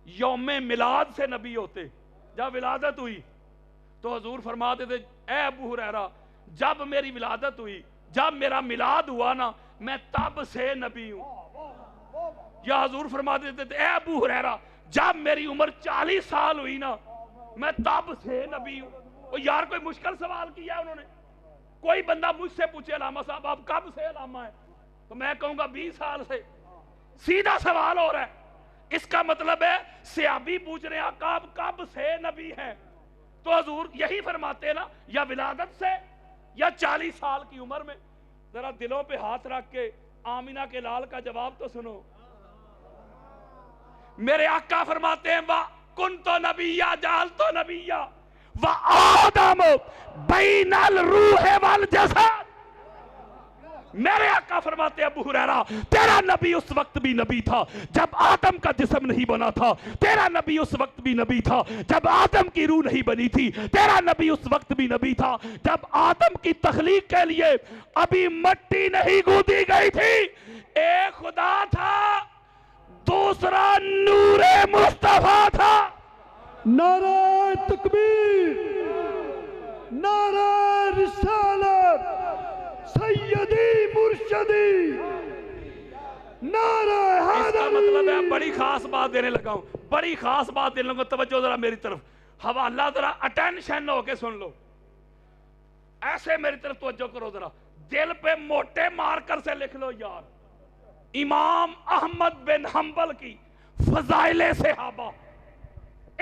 یوم میلاد سے نبی ہوتے، جب ولادت ہوئی تو حضور فرماتے تھے اے ابو ہریرہ جب میری ولادت ہوئی، جب میرا میلاد ہوا نا، میں تب سے نبی ہوں۔ یا حضور فرماتے تھے اے ابو ہریرہ جب میری عمر 40 سال ہوئی نا، میں تب سے نبی ہوں۔ اور یار کوئی مشکل سوال کیا انہوں نے؟ کوئی بندہ مجھ سے پوچھے علامہ صاحب آپ کب سے علامہ ہیں، تو میں کہوں گا 20 سال سے۔ سیدھا سوال ہو رہا ہے، اس کا مطلب ہے صحابی پوچھ رہے ہیں آقا آپ کب سے نبی ہیں، تو حضور یہی فرماتے ہیں نا، یا ولادت سے یا 40 سال کی عمر میں۔ ذرا دلوں پہ ہاتھ رکھ کے آمینہ کے لال کا جواب تو سنو۔ میرے آقا فرماتے ہیں وَكُنْتُ نَبِيًّا جَعَلْتُ نَبِيًّا وَآدَمُ بَيْنَ الرُّوحِ وَالْجَسَدِ۔ میرے آقا فرماتے ہیں ابو ہریرہ تیرا نبی اس وقت بھی نبی تھا جب آدم کا جسم نہیں بنا تھا، تیرا نبی اس وقت بھی نبی تھا جب آدم کی روح نہیں بنی تھی، تیرا نبی اس وقت بھی نبی تھا جب آدم کی تخلیق کے لیے ابھی مٹی نہیں گودی گئی تھی۔ ایک خدا تھا، دوسرا نور مصطفیٰ تھا۔ نعرہ تکبیر، نعرہ رسالت، سیدی مرشدی، نعرہ اس کا حیدری۔ مطلب ہے بڑی خاص بات دینے لگا ہوں، بڑی خاص بات دینے لگا ہوں، توجہ ذرا میری طرف، حوالہ ذرا اٹینشن ہو کے سن لو، ایسے میری طرف توجہ کرو، ذرا دل پہ موٹے مارکر سے لکھ لو یار۔ امام احمد بن حنبل کی فضائل صحابہ،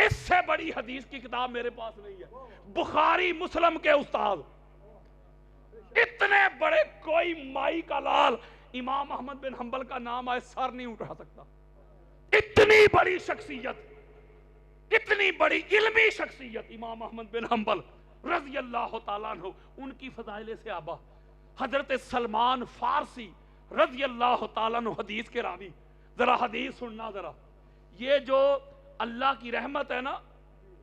اس سے بڑی حدیث کی کتاب میرے پاس نہیں ہے۔ بخاری مسلم کے استاد، اتنے بڑے کوئی مائی کا لال امام احمد بن حنبل کا نام آئے سر نہیں اٹھا سکتا۔ اتنی بڑی شخصیت، اتنی بڑی علمی شخصیت امام احمد بن حنبل رضی اللہ تعالیٰ عنہ، ان کی فضائل صحابہ۔ حضرت سلمان فارسی رضی اللہ تعالیٰ عنہ حدیث کے راوی، ذرا حدیث سننا ذرا۔ یہ جو اللہ کی رحمت ہے نا،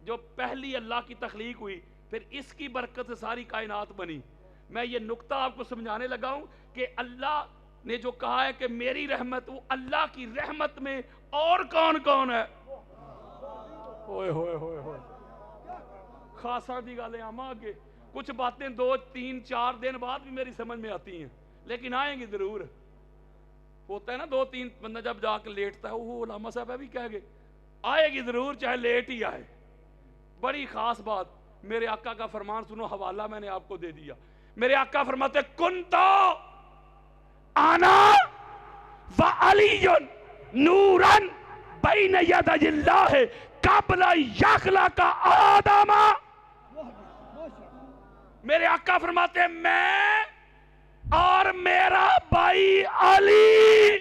جو پہلی اللہ کی تخلیق ہوئی پھر اس کی برکت سے ساری کائنات بنی، میں یہ نقطہ آپ کو سمجھانے لگا ہوں کہ اللہ نے جو کہا ہے کہ میری رحمت، وہ اللہ کی رحمت میں اور کون کون ہے؟ ہوئے ہوئے ہوئے ہوئے خاصا دی گالیں آماں آگے، کچھ باتیں 2 3 4 دن بعد بھی میری سمجھ میں آتی ہیں، لیکن آئیں گی ضرور۔ ہوتا ہے نا 2 3 بندہ جب جا کے لیٹتا ہے وہ علامہ صاحب ہے بھی کہہ گئے، آئے گی ضرور چاہے لیٹ ہی آئے۔ بڑی خاص بات، میرے آقا کا فرمان سنو، حوالہ میں نے آپ کو دے دیا۔ میرے آقا فرماتے کنتو انا وعلی نورا بین یدی اللہ قبل یخلق آدم۔ میرے آقا فرماتے ہیں میں اور میرا بھائی علی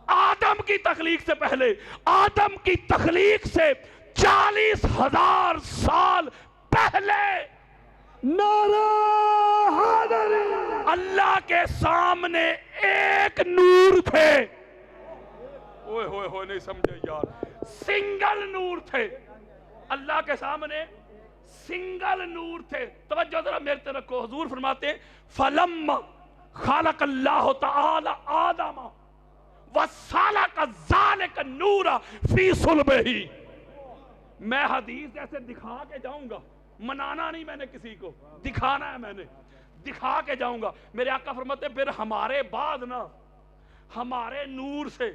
آدم کی تخلیق سے پہلے، آدم کی تخلیق سے 40,000 سال پہلے نعرہ حیدری۔ اللہ کے سامنے ایک نور تھے، اوئے ہوئے ہوئے نہیں سمجھے یار، سنگل نور تھے اللہ کے سامنے، سنگل نور تھے۔ توجہ ذرا میرے طرف رکھو، حضور فرماتے ہیں فلم خالق اللہ تعالی آدم وسالک ذالک النور فی صلبہ۔ میں حدیث ایسے دکھا کے جاؤں گا، منانا نہیں میں نے کسی کو، دکھانا ہے، میں نے دکھا کے جاؤں گا۔ میرے آقا فرماتے ہیں پھر ہمارے بعد نا، ہمارے نور سے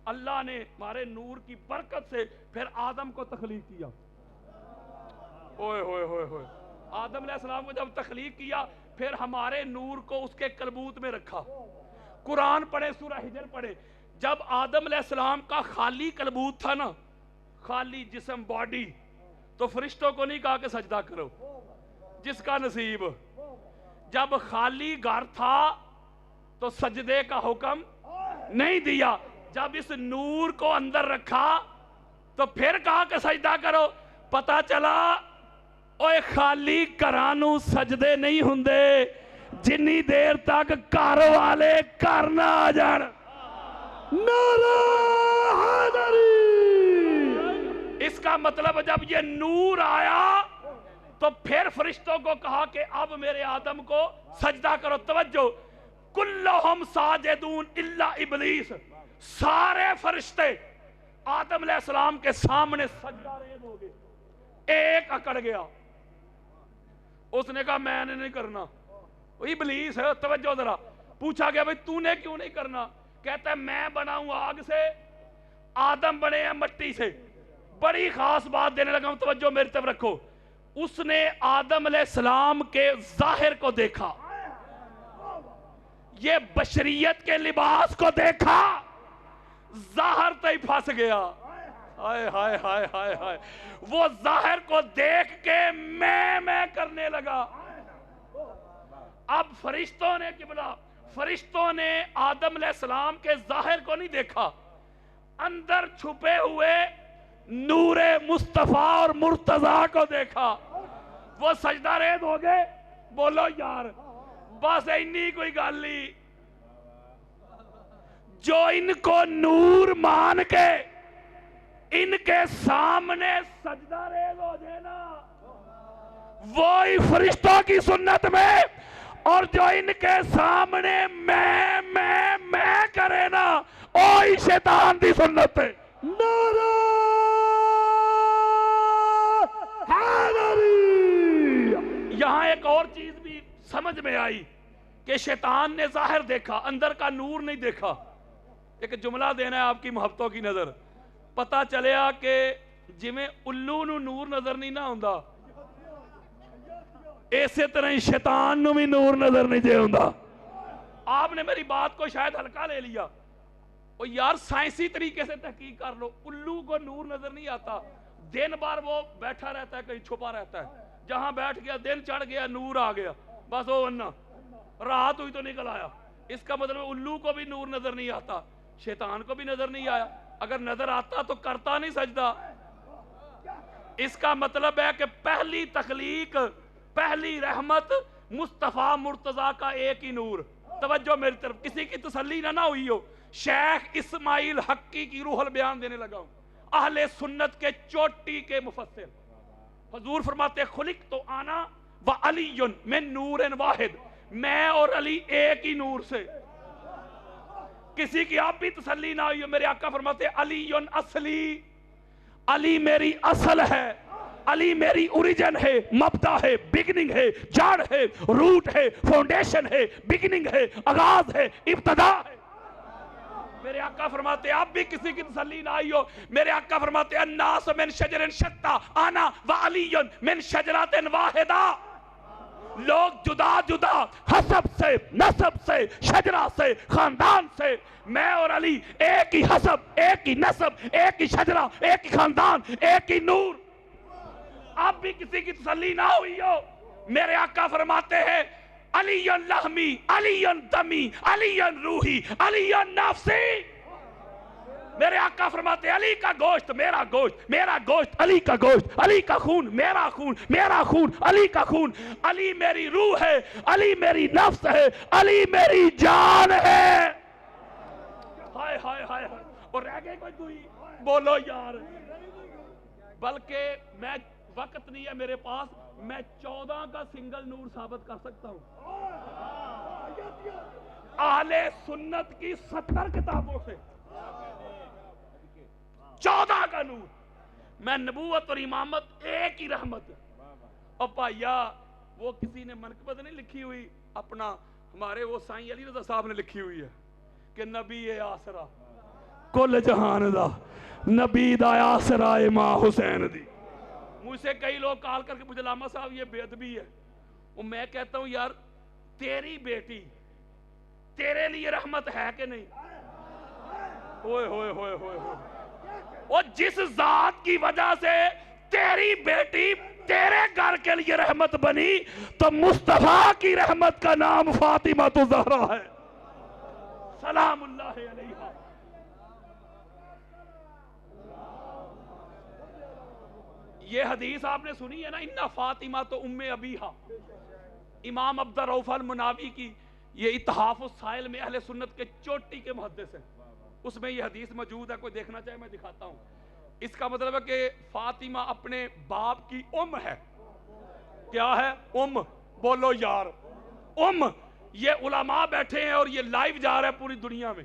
اللہ نے، ہمارے نور کی برکت سے پھر آدم کو تخلیق کیا۔ اوئے ہوئے ہوئے ہوئے آدم علیہ السلام کو جب تخلیق کیا پھر ہمارے نور کو اس کے کلبوت میں رکھا۔ قرآن پڑھے، سورہ حجر پڑھے، جب آدم علیہ السلام کا خالی کلبوت تھا نا، خالی جسم باڈی، تو فرشتوں کو نہیں کہا کہ سجدہ کرو، جس کا نصیب۔ جب خالی گھر تھا تو سجدے کا حکم نہیں دیا، جب اس نور کو اندر رکھا تو پھر کہا کہ سجدہ کرو۔ پتا چلا اوے خالی کرانو سجدے نہیں ہوندے جنی دیر تک گھر والے گھر نہ آ جان۔ نعرہ حیدری۔ اس کا مطلب جب یہ نور آیا تو پھر فرشتوں کو کہا کہ اب میرے آدم کو سجدہ کرو. توجہ, کلہم ساجدون الا ابلیس, سارے فرشتے آدم علیہ السلام کے سامنے سجدہ ریز ہو گئے. ایک اکڑ گیا, اس نے کہا میں نے نہیں کرنا. ابلیس ہے, توجہ ذرا. پوچھا گیا بھئی تو نے کیوں نہیں کرنا؟ کہتا ہے میں بنا ہوں آگ سے, آدم بنے ہیں مٹی سے. بڑی خاص بات دینے لگا ہوں, توجہ میری طرف رکھو. اس نے آدم علیہ السلام کے ظاہر کو دیکھا, یہ بشریت کے لباس کو دیکھا, ظاہر تے پھنس گیا. ہائے ہائے ہائے ہائے ہائے, وہ ظاہر کو دیکھ کے میں کرنے لگا. اب فرشتوں نے قبلہ, فرشتوں نے آدم علیہ السلام کے ظاہر کو نہیں دیکھا, اندر چھپے ہوئے نور مصطفیٰ اور مرتضیٰ کو دیکھا. وہ سجدہ ریز ہو گئے. بولو یار, بس اتنی کوئی گل نہیں. جو ان کو نور مان کے ان کے سامنے سجدہ ریز ہو جائے نا, وہی فرشتوں کی سنت میں, اور جو ان کے سامنے میں کرے نا, وہی شیطان دی سنت ہے. نعرہ حیدری. یہاں ایک اور چیز بھی سمجھ میں آئی کہ شیطان نے ظاہر دیکھا, اندر کا نور نہیں دیکھا. ایک جملہ دینا ہے آپ کی محبتوں کی نظر. پتا چلیا کہ جویں الو نو نور نظر نہیں نہ ہوندا, اسی طرح ہی شیطان نو بھی نور نظر نہیں جے ہوندا. آپ نے میری بات کو شاید ہلکا لے لیا. اور یار سائنسی طریقے سے تحقیق کر لو, الو کو نور نظر نہیں آتا. دن بار وہ بیٹھا رہتا ہے, کہیں چھپا رہتا ہے. جہاں بیٹھ گیا, دن چڑھ گیا, نور آ گیا, بس وہ ورنہ رات ہوئی تو نکل آیا. اس کا مطلب الو کو بھی نور نظر نہیں آتا, شیطان کو بھی نظر نہیں آیا. اگر نظر آتا تو کرتا نہیں سجدہ. اس کا مطلب ہے کہ پہلی تخلیق, پہلی رحمت مصطفیٰ مرتضیٰ کا ایک ہی نور. توجہ میری طرف, کسی کی تسلی نہ ہوئی ہو. شیخ اسماعیل حقی کی روح البیان دینے لگا ہوں, اہل سنت کے چوٹی کے مفسر. حضور فرماتے خلق تو آنا و علی من نور واحد, میں اور علی ایک ہی نور سے. کسی کی آپ بھی تسلی نہ ہوئی ہو, میرے آقا فرماتے علی اصلی, علی میری اصل ہے, علی میری اوریجن ہے, مبدا ہے, بگننگ ہے, جڑ ہے, روٹ ہے, فاؤنڈیشن ہے, بگننگ ہے, آغاز ہے, ابتدا ہے. میرے آقا فرماتے آپ بھی کسی کی تسلی نہ آئی ہو, میرے آقا فرماتے الناس من شجر شتى انا وعلی من شجرۃ واحدہ. لوگ جدا جدا حسب سے, نسب سے, شجرہ سے, خاندان سے, میں اور علی ایک ہی حسب, ایک ہی نسب, ایک ہی شجرہ, ایک ہی خاندان, ایک ہی نور. اب بھی کسی کی تسلی نہ ہوئی ہو, میرے آقا فرماتے ہیں علی لحمی, علی دمی, علی روحی, علی نفسی. میرے آقا فرماتے علی کا گوشت میرا گوشت, میرا گوشت علی کا گوشت, علی کا خون میرا خون, میرا خون علی کا خون. علی میری روح ہے, علی میری نفس ہے, علی میری جان ہے. ہائے ہائے ہائے, اور رہ گئے کوئی دوئی. بولو یار. بلکہ میں, وقت نہیں ہے میرے پاس, میں 14 کا سنگل نور ثابت کر سکتا ہوں اہل سنت کی 70 کتابوں سے. 14 کا نور. میں نبوت اور امامت ایک ہی رحمت. اور پائیا وہ کسی نے منقبت نہیں لکھی ہوئی, اپنا ہمارے وہ سائیں علی رضا صاحب نے لکھی ہوئی ہے کہ نبی آسرا کل جہان دا, نبی دا آسرا ماں حسین دی. مجھ سے کئی لوگ کال کر کے مجھے علامہ صاحب یہ بے ادبی ہے. اور میں کہتا ہوں یار تیری بیٹی تیرے لیے رحمت ہے کہ نہیں؟ ہوئے ہوئے ہوئے ہوئے ہوئے. اور جس ذات کی وجہ سے تیری بیٹی تیرے گھر کے لیے رحمت بنی, تو مصطفیٰ کی رحمت کا نام فاطمہ الزہرا ہے, سلام اللہ علیہا. یہ حدیث آپ نے سنی ہے نا, ان فاطمہ تو ام ابیہا. امام عبد الرؤف المناوی کی یہ اتحاف السائل میں اہل سنت کے چوٹی کے محدث ہیں, اس میں یہ حدیث موجود ہے. کوئی دیکھنا چاہے میں دکھاتا ہوں. اس کا مطلب ہے کہ فاطمہ اپنے باپ کی ام ہے, کیا ہے؟ بولو یار یہ علماء بیٹھے ہیں اور یہ لائیو جا رہا ہے پوری دنیا میں.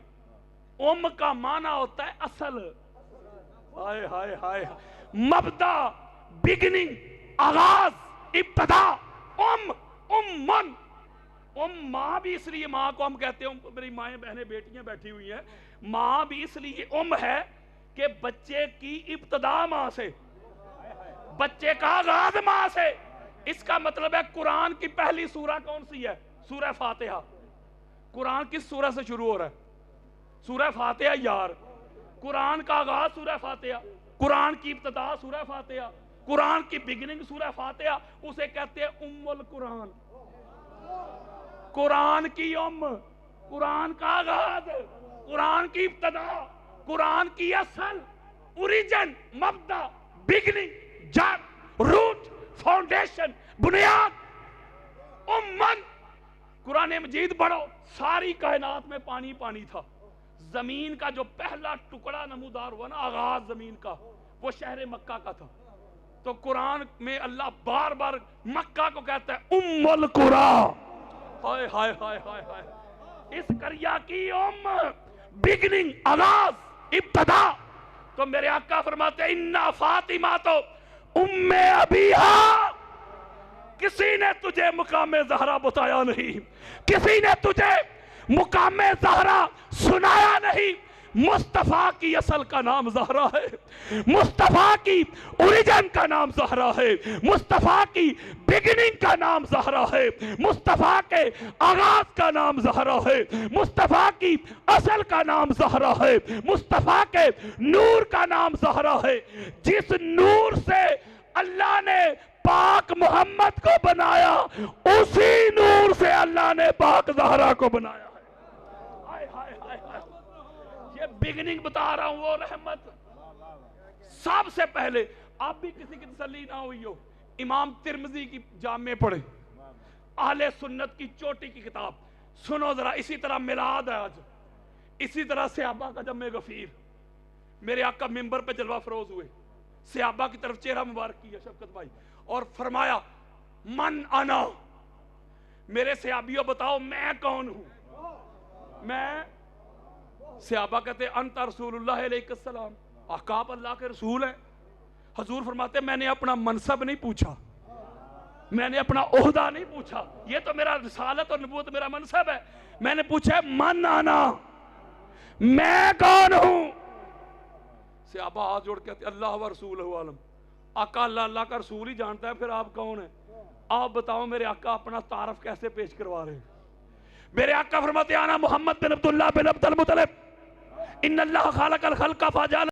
کا معنی ہوتا ہے اصل. ہائے ہائے ہائے. مبدا، بگننگ، آغاز، ابتدا. امن. ماں بھی اس لیے ماں کو ہم کہتے ہیں، میری مائیں بہنیں بیٹیاں بیٹھی ہوئی ہیں، ماں بھی اس لیے ہے کہ بچے کی ابتدا ماں سے، بچے کا آغاز ماں سے. اس کا مطلب ہے قرآن کی پہلی سورہ کون سی ہے؟ سورہ فاتحہ. قرآن کس سورہ سے شروع ہو رہا ہے؟ سورہ فاتحہ یار. قرآن کا آغاز سورہ فاتحہ، قرآن کی ابتدا سورہ فاتحہ، قرآن کی بگننگ سورہ فاتحہ. اسے کہتے ہیں ام القرآن. قرآن کی قرآن کا آغاز، قرآن کی ابتدا، قرآن کی اصل، اوریجن، مبدا، بگننگ، جڑ، روٹ، فاؤنڈیشن، بنیاد. قرآن مجید پڑھو، ساری کائنات میں پانی پانی تھا. زمین کا جو پہلا ٹکڑا نمودار ہوا نا، آغاز زمین کا، وہ شہر مکہ کا تھا. تو قرآن میں اللہ بار بار مکہ کو کہتا ہے ام القرآن. ہائے ہائے ہائے ہائے ہائے. اس قریہ کی بگننگ، آغاز، ابتدا. تو میرے آقا فرماتے ہیں انا فاطمہ تو ام ابیہا. کسی نے تجھے مقام زہرا بتایا نہیں، کسی نے تجھے مقام زہرا سنایا نہیں. مصطفیٰ کی اصل کا نام زہرا ہے، مصطفیٰ کی اوریجن کا نام زہرا ہے، مصطفیٰ کی بگننگ کا نام زہرا ہے، مصطفیٰ کے آغاز کا نام زہرا ہے، مصطفیٰ کی اصل کا نام زہرا ہے، مصطفیٰ کے نور کا نام زہرا ہے. جس نور سے اللہ نے پاک محمد کو بنایا، اسی نور سے اللہ نے پاک زہرا کو بنایا ہے. ہائے ہائے ہائے ہائے. یہ بگننگ بتا رہا ہوں، وہ رحمت. سب سے پہلے آپ بھی کسی کی تسلی نہ ہوئی ہو، امام ترمذی کی جامع پڑھے، اہل سنت کی چوٹی کی کتاب. سنو ذرا، اسی طرح میلاد ہے آج، اسی طرح صحابہ کا جمع غفیر. میرے آقا منبر پہ جلوہ فروز ہوئے، صحابہ کی طرف چہرہ مبارک کیا شفقت بھائی، اور فرمایا من انا، میرے صحابیوں بتاؤ میں کون ہوں؟ میں. صحابہ کہتے ہیں انت رسول اللہ علیہ السلام، آپ اللہ کے رسول ہیں. حضور فرماتے ہیں میں نے اپنا منصب نہیں پوچھا، میں نے اپنا عہدہ نہیں پوچھا، یہ تو میرا رسالت اور نبوت میرا منصب ہے. میں نے پوچھا ہے من انا، میں کون ہوں؟ صحابہ ہاتھ جوڑ کے کہتے ہیں اللہ و رسولہ عالم. آقا اللہ کا رسول ہی جانتا ہے، پھر آپ کون ہیں؟ آپ بتاؤ میرے آقا اپنا تعارف کیسے پیش کروا رہے ہیں؟ میرے آقا فرماتے ہیں انا محمد بن عبداللہ بن عبد المطلب، ان اللہ خالق الخلق فجعل